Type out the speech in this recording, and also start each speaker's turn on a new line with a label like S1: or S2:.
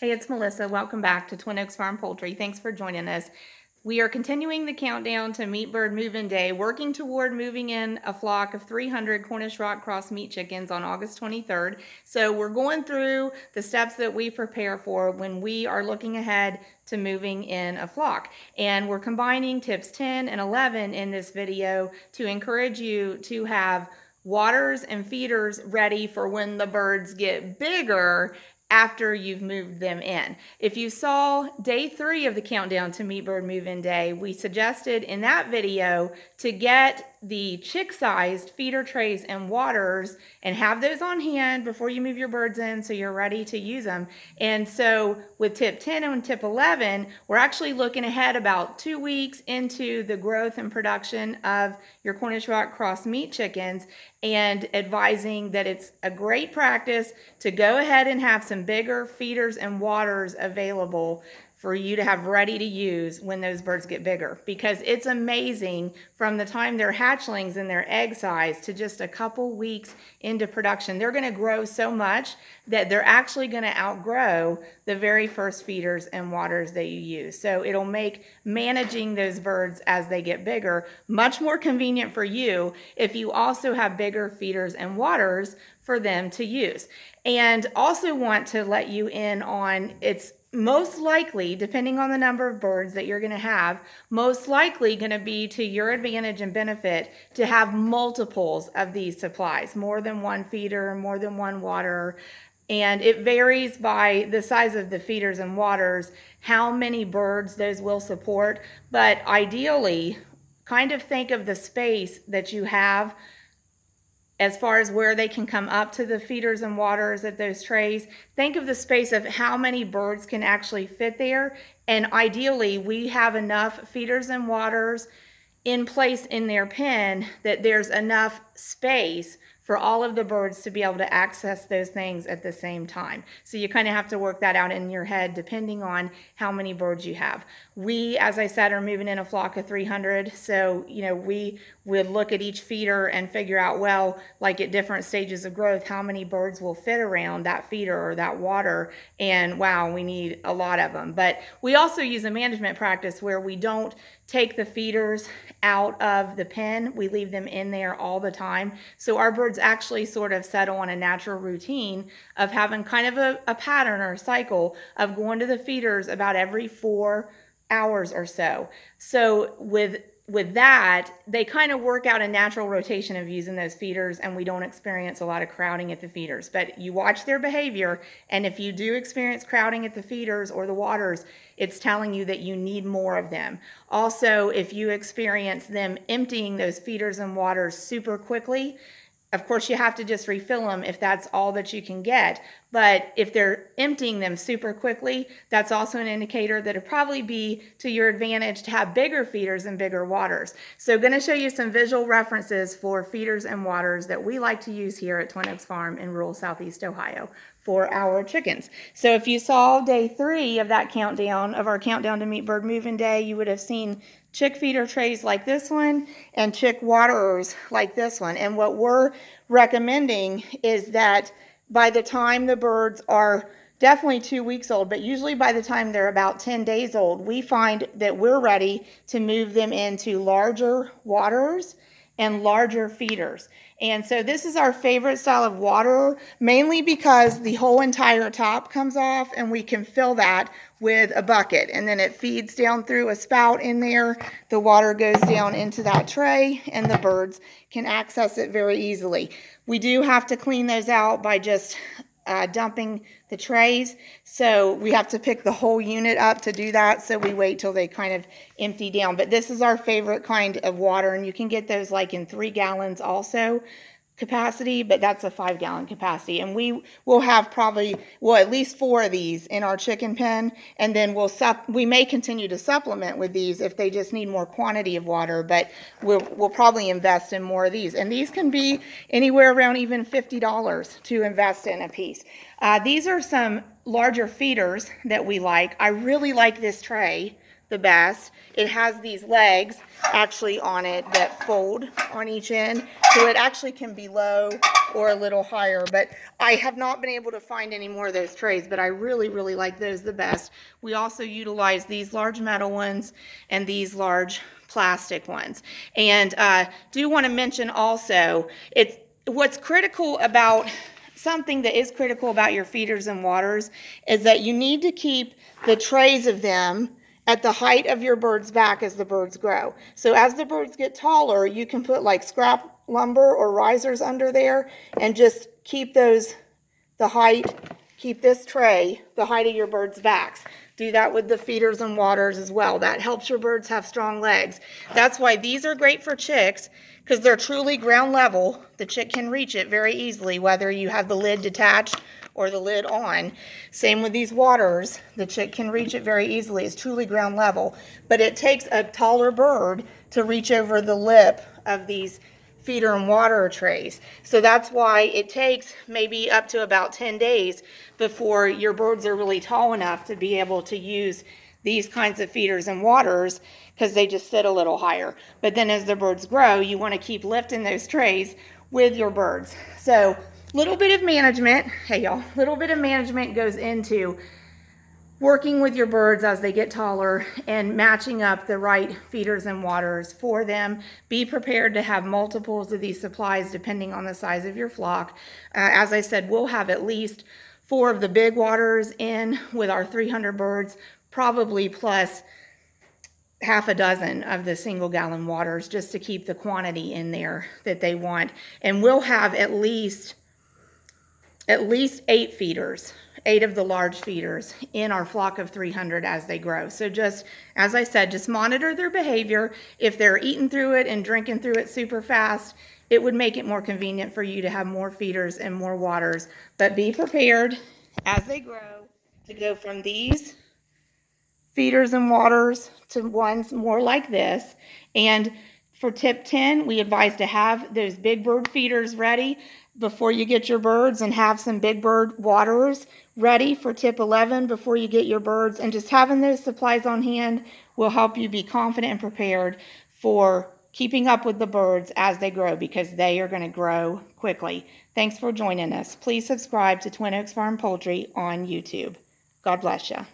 S1: Hey, it's Melissa. Welcome back to Twin Oaks Farm Poultry. Thanks for joining us. We are continuing the countdown to meat bird move-in day, working toward moving in a flock of 300 Cornish Rock Cross meat chickens on August 23rd. So we're going through the steps that we prepare for when we are looking ahead to moving in a flock. And we're combining tips 10 and 11 in this video to encourage you to have waters and feeders ready for when the birds get bigger after you've moved them in. If you saw day 3 of the countdown to meat bird move-in day, we suggested in that video to get the chick-sized feeder trays and waters and have those on hand before you move your birds in so you're ready to use them. And so with tip 10 and tip 11, we're actually looking ahead about 2 weeks into the growth and production of your Cornish Rock Cross meat chickens and advising that it's a great practice to go ahead and have some bigger feeders and waters available for you to have ready to use when those birds get bigger, because it's amazing from the time they're hatchlings and their egg size to just a couple weeks into production. They're going to grow so much that they're actually going to outgrow the very first feeders and waters that you use. So it'll make managing those birds as they get bigger much more convenient for you if you also have bigger feeders and waters for them to use. And also want to let you in on, it's most likely, depending on the number of birds that you're going to have, most likely going to be to your advantage and benefit to have multiples of these supplies, more than one feeder, more than one water. And it varies by the size of the feeders and waters, how many birds those will support. But ideally, kind of think of the space that you have as far as where they can come up to the feeders and waters at those trays. Think of the space of how many birds can actually fit there. And ideally, we have enough feeders and waters in place in their pen that there's enough space for all of the birds to be able to access those things at the same time. So you kind of have to work that out in your head depending on how many birds you have. We, as I said, are moving in a flock of 300. So, we would look at each feeder and figure out, well, like at different stages of growth, how many birds will fit around that feeder or that water. And wow, we need a lot of them. But we also use a management practice where we don't take the feeders out of the pen. We leave them in there all the time. So our birds actually sort of settle on a natural routine of having kind of a pattern or a cycle of going to the feeders about every 4 hours or so. So with that, they kind of work out a natural rotation of using those feeders, and we don't experience a lot of crowding at the feeders. But you watch their behavior, and if you do experience crowding at the feeders or the waters, it's telling you that you need more of them. Also, if you experience them emptying those feeders and waters super quickly, of course, you have to just refill them if that's all that you can get. But if they're emptying them super quickly, that's also an indicator that it'd probably be to your advantage to have bigger feeders and bigger waters. So I'm going to show you some visual references for feeders and waters that we like to use here at Twin Oaks Farm in rural Southeast Ohio for our chickens. So if you saw day 3 of that countdown, of our countdown to meat bird move-in day, you would have seen chick feeder trays like this one and chick waterers like this one. And what we're recommending is that by the time the birds are definitely 2 weeks old, but usually by the time they're about 10 days old, we find that we're ready to move them into larger waterers and larger feeders. And so this is our favorite style of water, mainly because the whole entire top comes off and we can fill that with a bucket, and then it feeds down through a spout in there. The water goes down into that tray and the birds can access it very easily. We do have to clean those out by just dumping the trays, so we have to pick the whole unit up to do that, so we wait till they kind of empty down. But this is our favorite kind of water, and you can get those like in 3 gallons also capacity, but that's a 5-gallon capacity. And we will have probably, well, at least 4 of these in our chicken pen, and then we may continue to supplement with these if they just need more quantity of water, but we'll probably invest in more of these. And these can be anywhere around even $50 to invest in a piece. These are some larger feeders that we like. I really like this tray the best. It has these legs actually on it that fold on each end, so it actually can be low or a little higher, but I have not been able to find any more of those trays, but I really, really like those the best. We also utilize these large metal ones and these large plastic ones. And do want to mention also, what's critical about something that is critical about your feeders and waters is that you need to keep the trays of them at the height of your bird's back as the birds grow. So as the birds get taller, you can put like scrap lumber or risers under there and just keep those the height, keep this tray the height of your bird's backs. Do that with the feeders and waters as well. That helps your birds have strong legs. That's why these are great for chicks, because they're truly ground level. The chick can reach it very easily, whether you have the lid detached or the lid on. Same with these waters. The chick can reach it very easily. It's truly ground level. But it takes a taller bird to reach over the lip of these feeder and water trays. So that's why it takes maybe up to about 10 days before your birds are really tall enough to be able to use these kinds of feeders and waters, because they just sit a little higher. But then as the birds grow, you want to keep lifting those trays with your birds. So little bit of management, hey y'all, little bit of management goes into working with your birds as they get taller and matching up the right feeders and waters for them. Be prepared to have multiples of these supplies depending on the size of your flock. As I said, we'll have at least 4 of the big waters in with our 300 birds, probably plus half a dozen of the single gallon waters, just to keep the quantity in there that they want. And we'll have at least 8 feeders, 8 of the large feeders in our flock of 300 as they grow. So just, as I said, just monitor their behavior. If they're eating through it and drinking through it super fast, it would make it more convenient for you to have more feeders and more waters. But be prepared as they grow to go from these feeders and waters to ones more like this. And for tip 10, we advise to have those big bird feeders ready before you get your birds, and have some big bird waters ready for tip 11 before you get your birds. And just having those supplies on hand will help you be confident and prepared for keeping up with the birds as they grow, because they are going to grow quickly. Thanks for joining us. Please subscribe to Twin Oaks Farm Poultry on YouTube. God bless you.